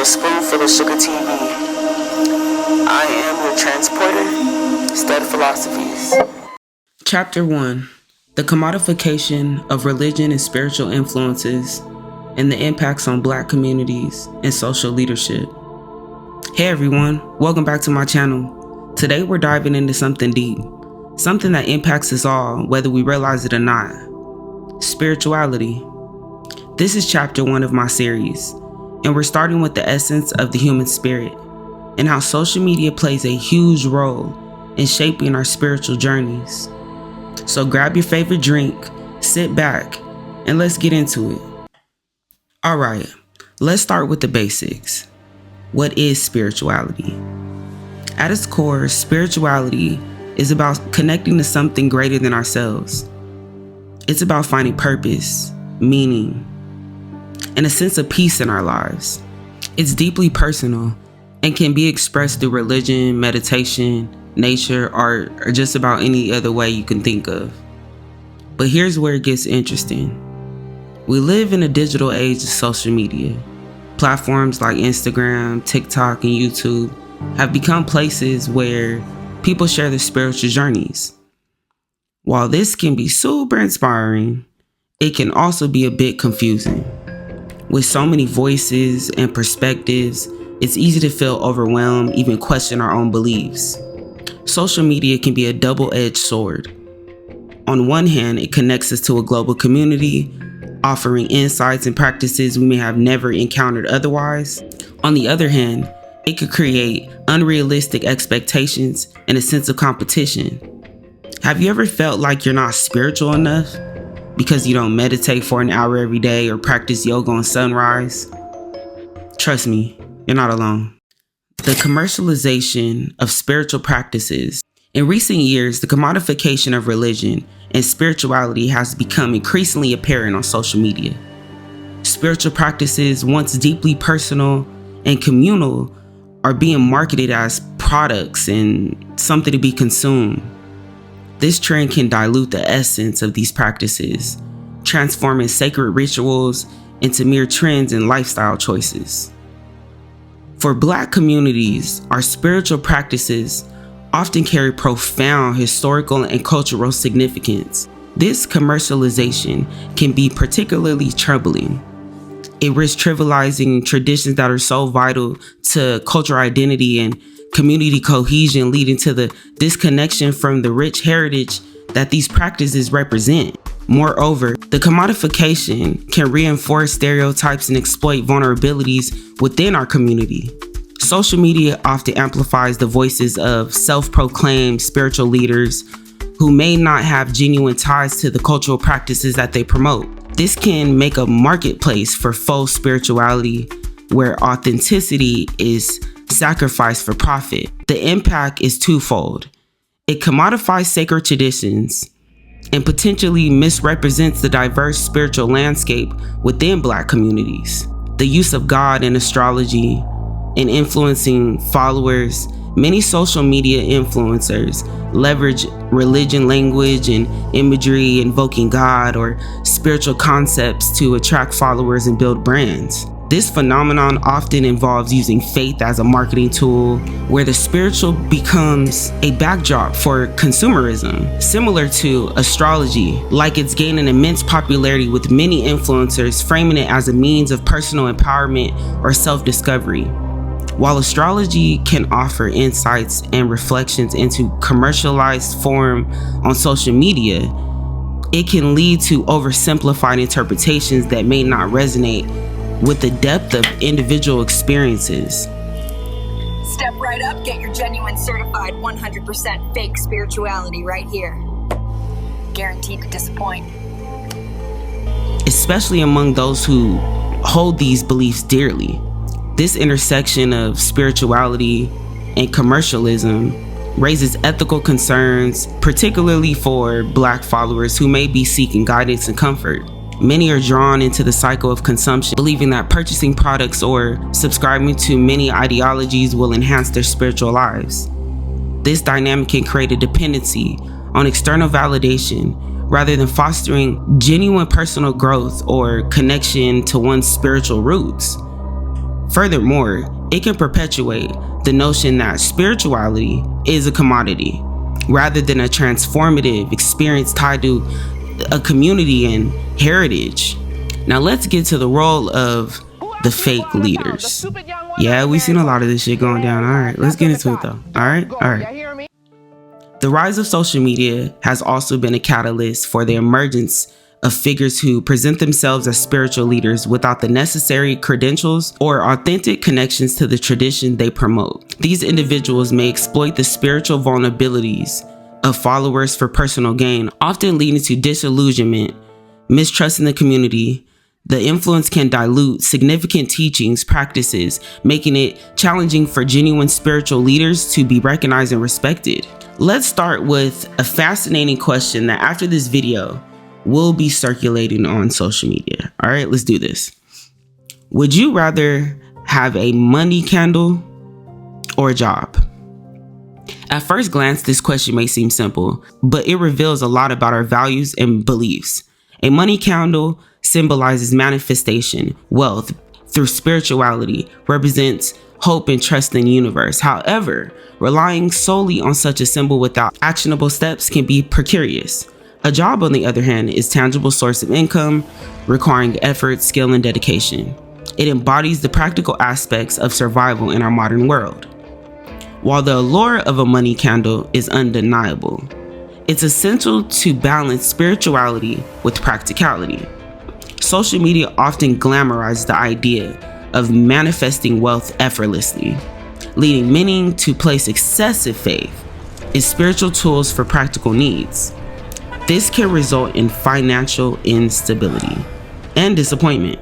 with Spoonful of Sugar TV. I am your transporter, Stud Philosophies. Chapter 1. The Commodification of Religion and Spiritual Influences and the Impacts on Black Communities and Social Leadership. Hey everyone, welcome back to my channel. Today we're diving into something deep, something that impacts us all whether we realize it or not. Spirituality. This is chapter 1 of my series, and we're starting with the essence of the human spirit and how social media plays a huge role in shaping our spiritual journeys. So grab your favorite drink, sit back, and let's get into it. Alright, let's start with the basics. What is spirituality? At its core, spirituality is about connecting to something greater than ourselves. It's about finding purpose, meaning, and a sense of peace in our lives. It's deeply personal and can be expressed through religion, meditation, nature, art, or just about any other way you can think of. But here's where it gets interesting. We live in a digital age of social media. Platforms like Instagram, TikTok, and YouTube have become places where people share their spiritual journeys. While this can be super inspiring, it can also be a bit confusing. With so many voices and perspectives, it's easy to feel overwhelmed, even question our own beliefs. Social media can be a double-edged sword. On one hand, it connects us to a global community, offering insights and practices we may have never encountered otherwise. On the other hand, it could create unrealistic expectations and a sense of competition. Have you ever felt like you're not spiritual enough because you don't meditate for an hour every day or practice yoga on sunrise? Trust me, you're not alone. The commercialization of spiritual practices. In recent years, the commodification of religion and spirituality has become increasingly apparent on social media. Spiritual practices, once deeply personal and communal, are being marketed as products and something to be consumed. This trend can dilute the essence of these practices, transforming sacred rituals into mere trends and lifestyle choices. For Black communities, our spiritual practices often carry profound historical and cultural significance. This commercialization can be particularly troubling. It risks trivializing traditions that are so vital to cultural identity and community cohesion, leading to the disconnection from the rich heritage that these practices represent. Moreover, the commodification can reinforce stereotypes and exploit vulnerabilities within our community. Social media often amplifies the voices of self-proclaimed spiritual leaders who may not have genuine ties to the cultural practices that they promote. This can make a marketplace for faux spirituality where authenticity is sacrificed for profit. The impact is twofold. It commodifies sacred traditions and potentially misrepresents the diverse spiritual landscape within Black communities. The use of God and astrology in influencing followers. Many social media influencers leverage religion, language, and imagery invoking God or spiritual concepts to attract followers and build brands. This phenomenon often involves using faith as a marketing tool, where the spiritual becomes a backdrop for consumerism, similar to astrology, like it's gaining immense popularity with many influencers framing it as a means of personal empowerment or self-discovery. While astrology can offer insights and reflections into commercialized form on social media, it can lead to oversimplified interpretations that may not resonate with the depth of individual experiences. Step right up, get your genuine certified 100% fake spirituality right here. Guaranteed to disappoint. Especially among those who hold these beliefs dearly. This intersection of spirituality and commercialism raises ethical concerns, particularly for Black followers who may be seeking guidance and comfort. Many are drawn into the cycle of consumption, believing that purchasing products or subscribing to many ideologies will enhance their spiritual lives. This dynamic can create a dependency on external validation rather than fostering genuine personal growth or connection to one's spiritual roots. Furthermore, it can perpetuate the notion that spirituality is a commodity rather than a transformative experience tied to a community and heritage. Now let's get to the role of the fake leaders. Yeah, we've seen a lot of this shit going down. All right, let's get into it though. All right. The rise of social media has also been a catalyst for the emergence of figures who present themselves as spiritual leaders without the necessary credentials or authentic connections to the tradition they promote. These individuals may exploit the spiritual vulnerabilities of followers for personal gain, often leading to disillusionment, mistrust in the community. The influence can dilute significant teachings, practices, making it challenging for genuine spiritual leaders to be recognized and respected. Let's start with a fascinating question that after this video will be circulating on social media. All right, let's do this. Would you rather have a money candle or a job? At first glance, this question may seem simple, but it reveals a lot about our values and beliefs. A money candle symbolizes manifestation, wealth through spirituality, represents hope and trust in the universe. However, relying solely on such a symbol without actionable steps can be precarious. A job, on the other hand, is a tangible source of income, requiring effort, skill, and dedication. It embodies the practical aspects of survival in our modern world. While the allure of a money candle is undeniable, it's essential to balance spirituality with practicality. Social media often glamorizes the idea of manifesting wealth effortlessly, leading many to place excessive faith in spiritual tools for practical needs. This can result in financial instability and disappointment.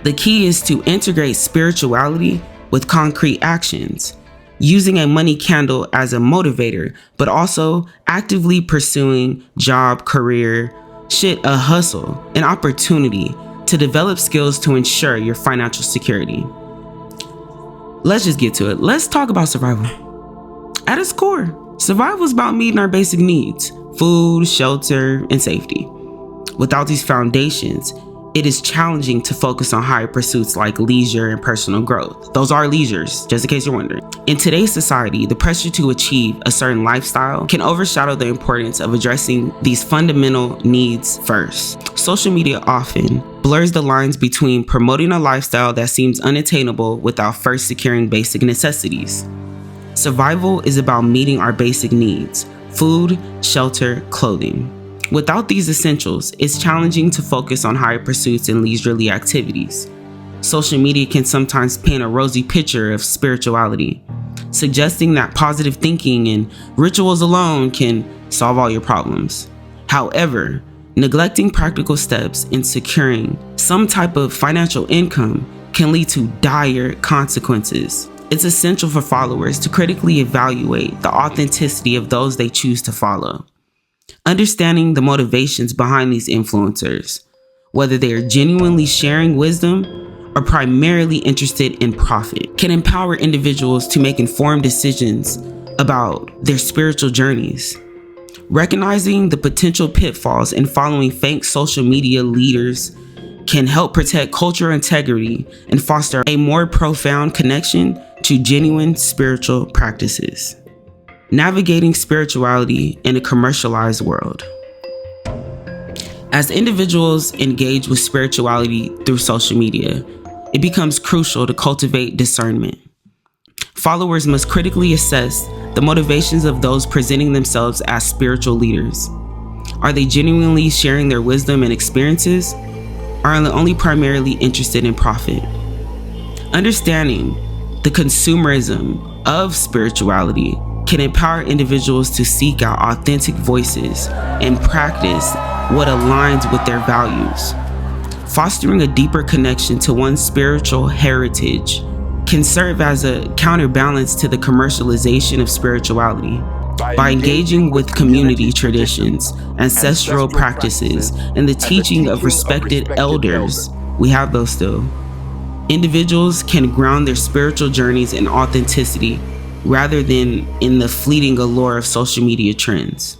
The key is to integrate spirituality with concrete actions, using a money candle as a motivator, but also actively pursuing job, career, a hustle, an opportunity to develop skills to ensure your financial security. Let's just get to it. Let's talk about survival. At its core, survival is about meeting our basic needs: food, shelter, and safety. Without these foundations, it is challenging to focus on higher pursuits like leisure and personal growth. Those are leisures, just in case you're wondering. In today's society, the pressure to achieve a certain lifestyle can overshadow the importance of addressing these fundamental needs first. Social media often blurs the lines between promoting a lifestyle that seems unattainable without first securing basic necessities. Survival is about meeting our basic needs: food, shelter, clothing. Without these essentials, it's challenging to focus on higher pursuits and leisurely activities. Social media can sometimes paint a rosy picture of spirituality, suggesting that positive thinking and rituals alone can solve all your problems. However, neglecting practical steps in securing some type of financial income can lead to dire consequences. It's essential for followers to critically evaluate the authenticity of those they choose to follow. Understanding the motivations behind these influencers, whether they are genuinely sharing wisdom or primarily interested in profit, can empower individuals to make informed decisions about their spiritual journeys. Recognizing the potential pitfalls in following fake social media leaders can help protect cultural integrity and foster a more profound connection to genuine spiritual practices. Navigating spirituality in a commercialized world. As individuals engage with spirituality through social media, it becomes crucial to cultivate discernment. Followers must critically assess the motivations of those presenting themselves as spiritual leaders. Are they genuinely sharing their wisdom and experiences, or are they only primarily interested in profit? Understanding the consumerism of spirituality can empower individuals to seek out authentic voices and practice what aligns with their values. Fostering a deeper connection to one's spiritual heritage can serve as a counterbalance to the commercialization of spirituality. By engaging with community traditions, ancestral practices, and the teaching of respected elders, we have those still, individuals can ground their spiritual journeys in authenticity rather than in the fleeting allure of social media trends.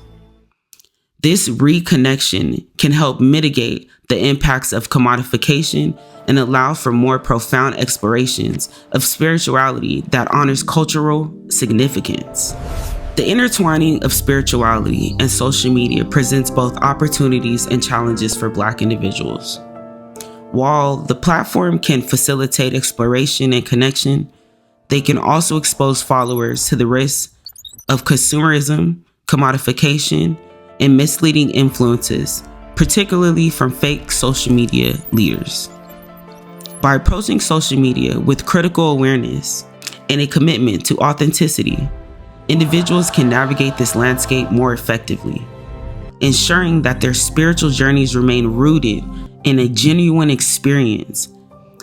This reconnection can help mitigate the impacts of commodification and allow for more profound explorations of spirituality that honors cultural significance. The intertwining of spirituality and social media presents both opportunities and challenges for Black individuals. While the platform can facilitate exploration and connection, they can also expose followers to the risks of consumerism, commodification, and misleading influences, particularly from fake social media leaders. By approaching social media with critical awareness and a commitment to authenticity, individuals can navigate this landscape more effectively, ensuring that their spiritual journeys remain rooted in a genuine experience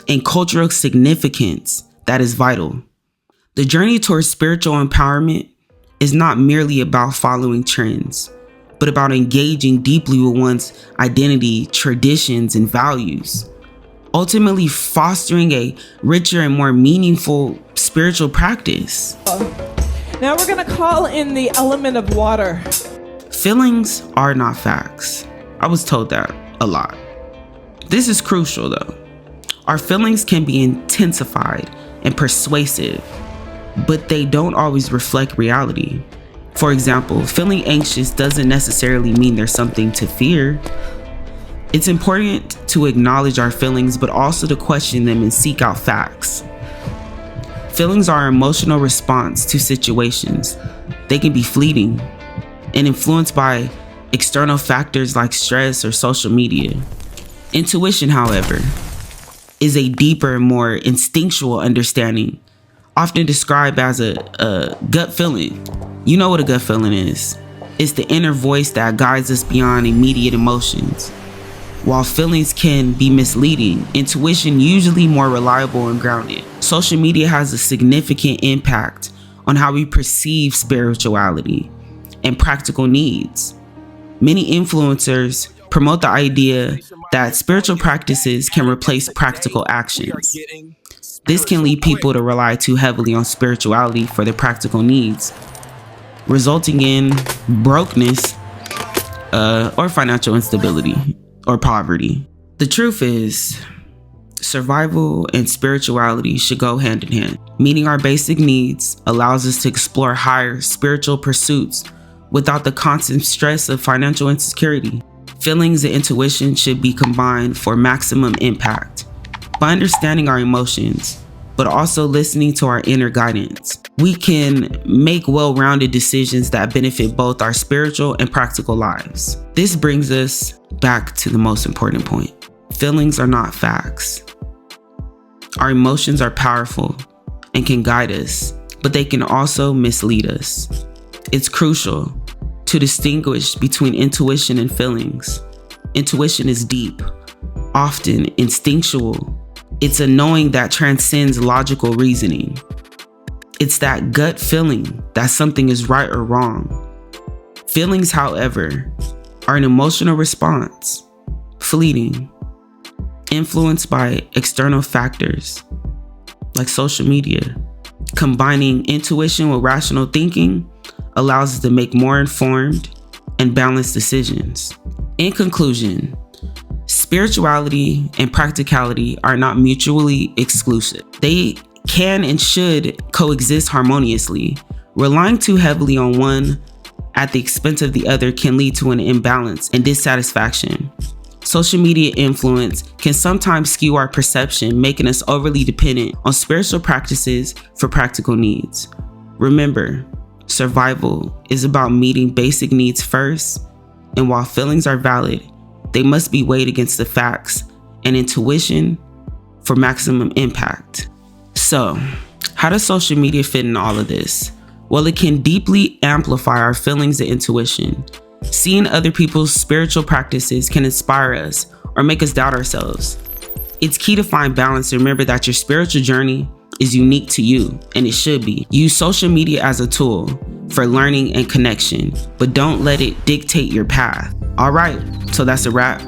and cultural significance that is vital. The journey towards spiritual empowerment is not merely about following trends, but about engaging deeply with one's identity, traditions, and values, ultimately fostering a richer and more meaningful spiritual practice. Now we're gonna call in the element of water. Feelings are not facts. I was told that a lot. This is crucial though. Our feelings can be intensified and persuasive, but they don't always reflect reality. For example, feeling anxious doesn't necessarily mean there's something to fear. It's important to acknowledge our feelings, but also to question them and seek out facts. Feelings are an emotional response to situations. They can be fleeting and influenced by external factors like stress or social media. Intuition, however, is a deeper and more instinctual understanding, often described as a gut feeling. You know what a gut feeling is. It's the inner voice that guides us beyond immediate emotions. While feelings can be misleading, intuition usually more reliable and grounded. Social media has a significant impact on how we perceive spirituality and practical needs. Many influencers promote the idea that spiritual practices can replace practical actions. This can lead people to rely too heavily on spirituality for their practical needs, resulting in brokenness or financial instability or poverty. The truth is, survival and spirituality should go hand in hand. Meeting our basic needs allows us to explore higher spiritual pursuits without the constant stress of financial insecurity. Feelings and intuition should be combined for maximum impact. By understanding our emotions, but also listening to our inner guidance, we can make well-rounded decisions that benefit both our spiritual and practical lives. This brings us back to the most important point. Feelings are not facts. Our emotions are powerful and can guide us, but they can also mislead us. It's crucial to distinguish between intuition and feelings. Intuition is deep, often instinctual. It's a knowing that transcends logical reasoning. It's that gut feeling that something is right or wrong. Feelings, however, are an emotional response, fleeting, influenced by external factors like social media. Combining intuition with rational thinking allows us to make more informed and balanced decisions. In conclusion, spirituality and practicality are not mutually exclusive. They can and should coexist harmoniously. Relying too heavily on one at the expense of the other can lead to an imbalance and dissatisfaction. Social media influence can sometimes skew our perception, making us overly dependent on spiritual practices for practical needs. Remember, survival is about meeting basic needs first, and while feelings are valid, they must be weighed against the facts and intuition for maximum impact. So, how does social media fit in all of this? Well, it can deeply amplify our feelings and intuition. Seeing other people's spiritual practices can inspire us or make us doubt ourselves. It's key to find balance and remember that your spiritual journey is unique to you, and it should be. Use social media as a tool for learning and connection, but don't let it dictate your path. All right, so that's a wrap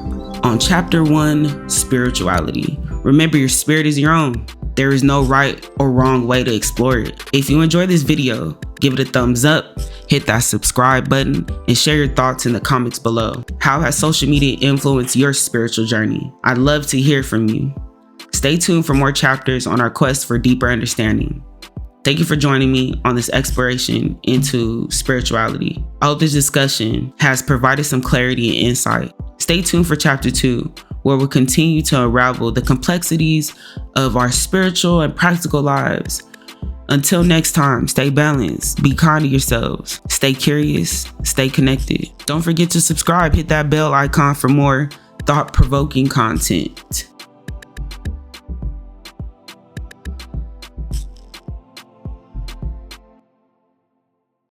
on Chapter 1, Spirituality. Remember, your spirit is your own. There is no right or wrong way to explore it. If you enjoyed this video, Give it a thumbs up, hit that subscribe button, and share your thoughts in the comments below. How has social media influenced your spiritual journey? I'd love to hear from you. Stay tuned for more chapters on our quest for deeper understanding. Thank you for joining me on this exploration into spirituality. I hope this discussion has provided some clarity and insight. Stay tuned for chapter 2, where we'll continue to unravel the complexities of our spiritual and practical lives. Until next time, stay balanced, be kind to yourselves, stay curious, stay connected. Don't forget to subscribe, hit that bell icon for more thought-provoking content.